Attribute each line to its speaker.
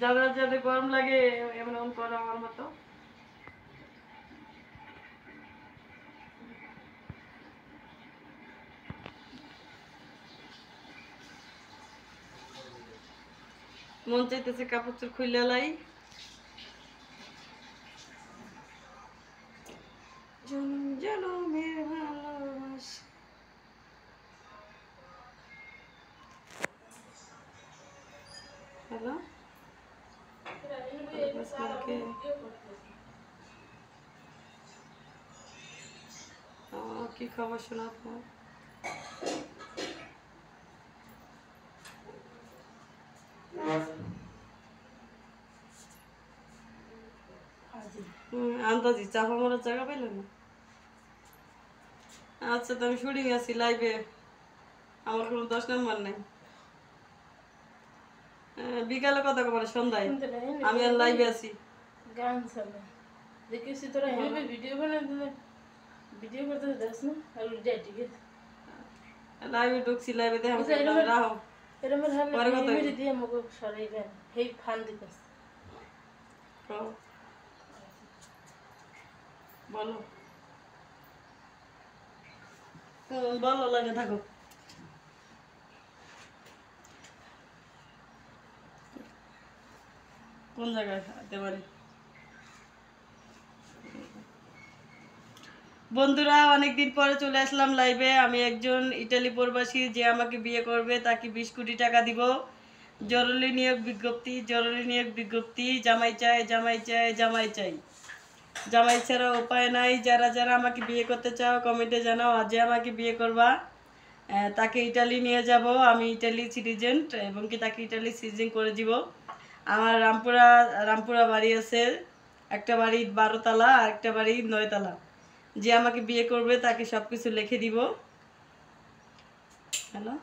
Speaker 1: যাদের যাদের গরম লাগে এমন করো আমার মতো। মন চাইতেছে কাপড় চোর খুলে লাই। জনম জনমের ভালোবাসা। হ্যালো কি খবর শোনা আপনার? আন্দাজি চাপা মারার জায়গা পাইলেন না? আচ্ছা তো আমি শুটিং আছি লাইভে, আমার কোনো 10 নম্বর নাই। বিকালে কথা বলে সন্ধ্যায় আমি আর লাইভে আছি।
Speaker 2: গান চলে দেখেছি তোরা হেবে ভিডিও বানাই দিলে ভিডিও করতে যাস না আর ঠিক আছে
Speaker 1: লাইভে ঢুকছি লাইভে দেখো রাখো
Speaker 2: এরকম হালে মেরে দিয়ে আমাকে সরাই দেন হেই ফান দিতেছ
Speaker 1: বলো বলো লাগে থাকো। কোন জায়গায় যেতে পারি? বন্ধুরা অনেকদিন পরে চলে আসলাম লাইভে। আমি একজন ইটালি প্রবাসী, যে আমাকে বিয়ে করবে তাকে 20 কোটি টাকা দিব। জরুরি নিয়োগ বিজ্ঞপ্তি, জরুরি নিয়োগ বিজ্ঞপ্তি। জামাই চাই, জামাই চাই, জামাই চাই। জামাই ছাড়া উপায় নাই। যারা যারা আমাকে বিয়ে করতে চাও কমেন্টে জানাও। আর যে আমাকে বিয়ে করবা তাকে ইটালি নিয়ে যাব। আমি ইটালি সিটিজেন এবং কি তাকে ইটালি সিটিজেন করে দিব। আমার রামপুরা বাড়ি আছে, একটা বাড়ি 12 তলা আর একটা বাড়ি 9 তলা। যে আমাকে বিয়ে করবে তাকে সব কিছু লিখে দিব। হ্যালো।